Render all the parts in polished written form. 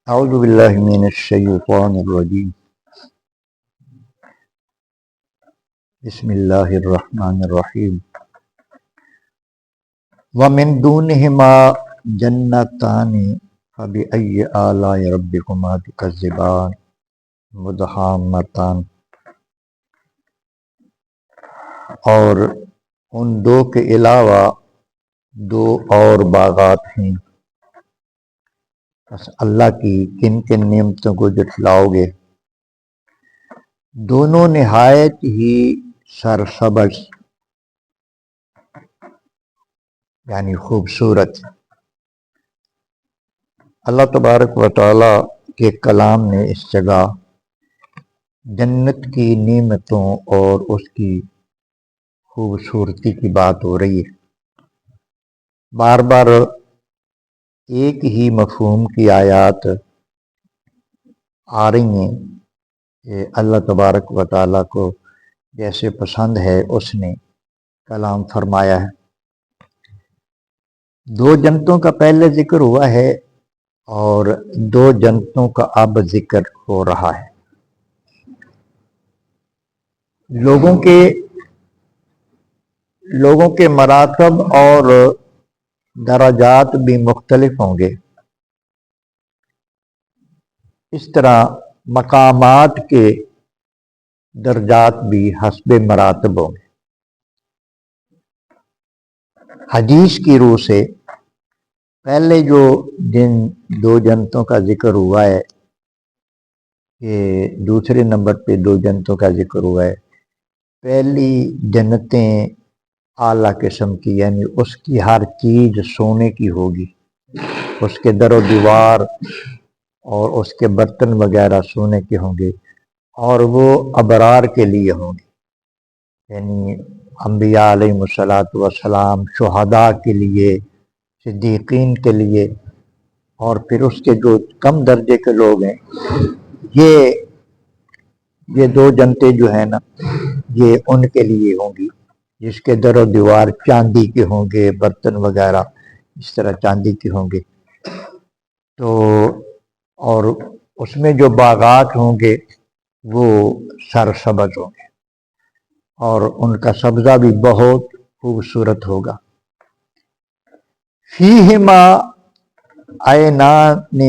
اعوذ باللہ من الشیطان الرجیم بسم اللہ الرحمن الرحیم ومن دونہما جنتان فبأی آلاء ربکما تکذبان مدحامتان، اور ان دو کے علاوہ دو اور باغات ہیں، بس اللہ کی کن کن نعمتوں کو جٹلاؤ گے؟ دونوں نہایت ہی سرسبز یعنی خوبصورت۔ اللہ تبارک و تعالیٰ کے کلام میں اس جگہ جنت کی نعمتوں اور اس کی خوبصورتی کی بات ہو رہی ہے۔ بار بار ایک ہی مفہوم کی آیات آ رہی ہیں کہ اللہ تبارک و تعالیٰ کو جیسے پسند ہے اس نے کلام فرمایا ہے۔ دو جنتوں کا پہلے ذکر ہوا ہے اور دو جنتوں کا اب ذکر ہو رہا ہے۔ لوگوں کے مراتب اور درجات بھی مختلف ہوں گے، اس طرح مقامات کے درجات بھی حسب مراتب ہوں گے۔ حدیث کی روح سے پہلے جو جن دو جنتوں کا ذکر ہوا ہے، کہ دوسرے نمبر پہ دو جنتوں کا ذکر ہوا ہے، پہلی جنتیں اعلیٰ قسم کی، یعنی اس کی ہر چیز سونے کی ہوگی، اس کے در و دیوار اور اس کے برتن وغیرہ سونے کے ہوں گے، اور وہ ابرار کے لیے ہوں گے، یعنی انبیاء علیہ الصلوۃ والسلام، شہداء کے لیے، صدیقین کے لیے، اور پھر اس کے جو کم درجے کے لوگ ہیں، یہ دو جنتیں جو ہیں نا، یہ ان کے لیے ہوں گی، جس کے در و دیوار چاندی کے ہوں گے، برتن وغیرہ اس طرح چاندی کے ہوں گے۔ تو اور اس میں جو باغات ہوں گے وہ سرسبز ہوں گے، اور ان کا سبزہ بھی بہت خوبصورت ہوگا۔ فیہما عینان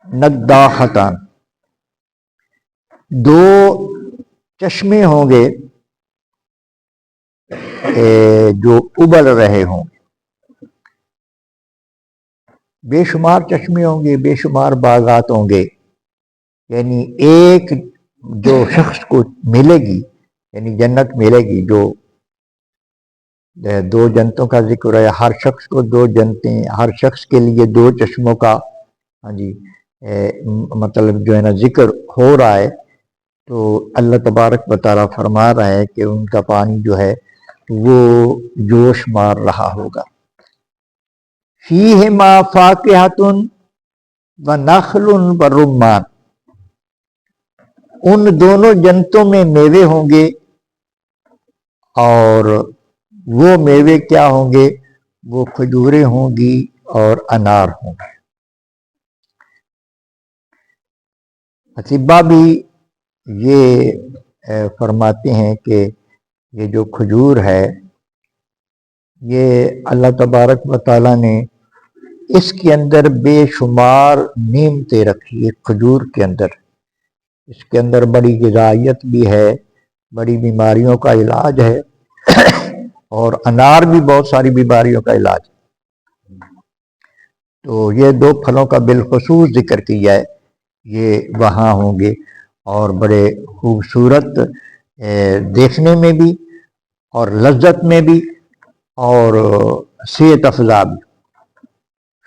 نضاختان، دو چشمے ہوں گے جو ابل رہے ہوں گے، بے شمار چشمے ہوں گے، بے شمار باغات ہوں گے، یعنی ایک جو شخص کو ملے گی، یعنی جنت ملے گی، جو دو جنتوں کا ذکر ہے، ہر شخص کو دو جنتیں، ہر شخص کے لیے دو چشموں کا مطلب جو ہے نا ذکر ہو رہا ہے، تو اللہ تبارک و تعالیٰ فرما رہا ہے کہ ان کا پانی جو ہے وہ جوش مار رہا ہوگا۔ فیہما فاکہۃ ونخل ورمان، ان دونوں جنتوں میں میوے ہوں گے، اور وہ میوے کیا ہوں گے؟ وہ کھجوریں ہوں گی اور انار ہوں گے۔ اطباء بھی یہ فرماتے ہیں کہ یہ جو کھجور ہے، یہ اللہ تبارک و تعالیٰ نے اس کے اندر بے شمار نعمتیں رکھی ہے۔ کھجور کے اندر، اس کے اندر بڑی غذائیت بھی ہے، بڑی بیماریوں کا علاج ہے، اور انار بھی بہت ساری بیماریوں کا علاج ہے۔ تو یہ دو پھلوں کا بالخصوص ذکر کیا ہے، یہ وہاں ہوں گے، اور بڑے خوبصورت دیکھنے میں بھی، اور لذت میں بھی، اور صحت افزا بھی۔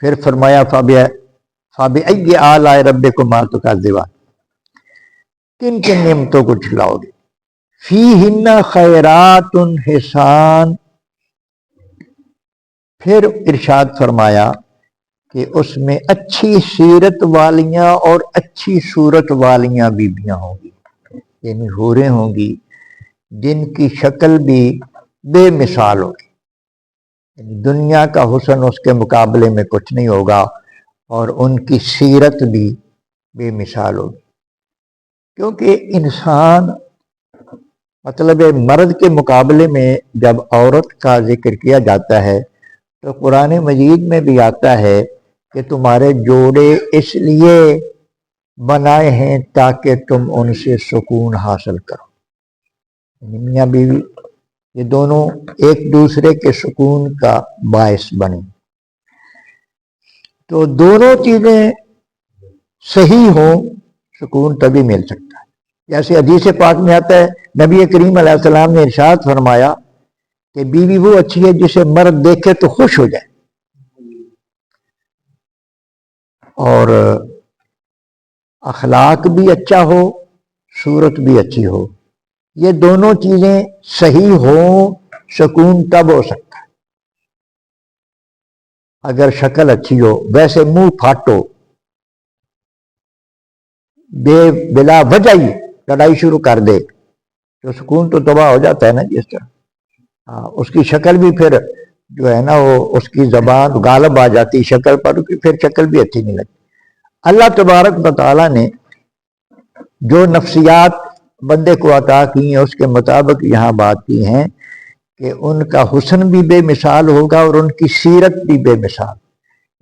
پھر فرمایا فَبِأَيِّ آلَاءِ رَبِّكُمَا تُكَذِّبَانِ، کن کن نعمتوں کو جھلاؤ گے؟ فِيهِنَّ خَيْرَاتٌ حِسَانٌ، پھر ارشاد فرمایا کہ اس میں اچھی سیرت والیاں اور اچھی صورت والیاں بیویاں ہوں گی، یعنی حوریں ہوں گی جن کی شکل بھی بے مثال ہوگی، یعنی دنیا کا حسن اس کے مقابلے میں کچھ نہیں ہوگا، اور ان کی سیرت بھی بے مثال ہوگی، کیونکہ انسان مطلب مرد کے مقابلے میں جب عورت کا ذکر کیا جاتا ہے تو قرآن مجید میں بھی آتا ہے کہ تمہارے جوڑے اس لیے بنائے ہیں تاکہ تم ان سے سکون حاصل کرو، میاں بیوی یہ دونوں ایک دوسرے کے سکون کا باعث بنے، تو دونوں چیزیں صحیح ہوں سکون تبھی مل سکتا ہے۔ جیسے حدیث پاک میں آتا ہے، نبی کریم علیہ السلام نے ارشاد فرمایا کہ بیوی وہ اچھی ہے جسے مرد دیکھے تو خوش ہو جائے، اور اخلاق بھی اچھا ہو، صورت بھی اچھی ہو، یہ دونوں چیزیں صحیح ہوں سکون تب ہو سکتا ہے۔ اگر شکل اچھی ہو، ویسے منہ پھاٹو، بلا وجہ ہی لڑائی شروع کر دے تو سکون تو تباہ ہو جاتا ہے نا جس طرح۔ اس کی شکل بھی پھر جو ہے نا وہ اس کی زبان غالب آ جاتی شکل پر، پھر شکل بھی اچھی نہیں لگتی۔ اللہ تبارک و تعالیٰ نے جو نفسیات بندے کو عطا کی ہیں اس کے مطابق یہاں بات کی ہیں کہ ان کا حسن بھی بے مثال ہوگا اور ان کی سیرت بھی بے مثال،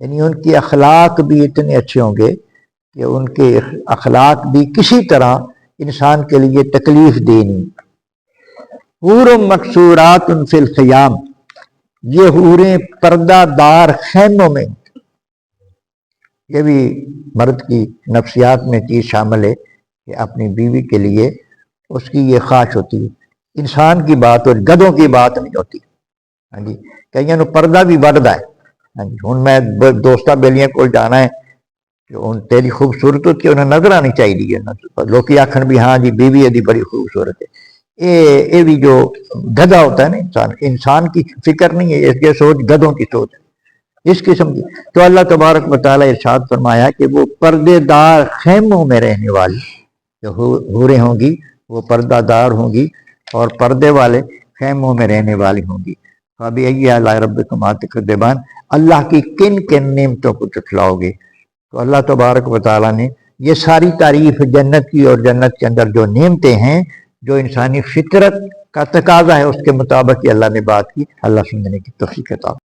یعنی ان کے اخلاق بھی اتنے اچھے ہوں گے کہ ان کے اخلاق بھی کسی طرح انسان کے لیے تکلیف دہ نہیں۔ حور مقصورات فی الخیام، یہ حوریں پردہ دار خیموں میں، یہ بھی مرد کی نفسیات میں چیز شامل ہے کہ اپنی بیوی کے لیے اس کی یہ خواہش ہوتی ہے۔ انسان کی بات اور گدھوں کی بات نہیں ہوتی، ہاں جی، کہیں نو پردہ بھی بڑھتا ہے، ہاں جی، ہوں میں دوستہ بیلیاں کو جانا ہے کہ ان تیری خوبصورت ہوتی ہے انہیں نظر آنی چاہیے، لوگ آخر بھی ہاں جی بیوی دی بڑی خوبصورت ہے۔ یہ بھی جو گدھا ہوتا ہے نا انسان کی فکر نہیں ہے، اس کی سوچ گدھوں کی سوچ ہے اس قسم کی۔ تو اللہ تبارک و تعالیٰ ارشاد فرمایا کہ وہ پردے دار خیموں میں رہنے والی جو حوریں ہوں گی وہ پردہ دار ہوں گی اور پردے والے خیموں میں رہنے والی ہوں گی۔ ابھی اللہ ربکم تکذبان، اللہ کی کن کن نعمتوں کو جھٹلاؤ گے؟ تو اللہ تبارک و تعالیٰ نے یہ ساری تعریف جنت کی اور جنت کے اندر جو نعمتیں ہیں جو انسانی فطرت کا تقاضا ہے اس کے مطابق ہی اللہ نے بات کی۔ اللہ سننے کی توفیق عطا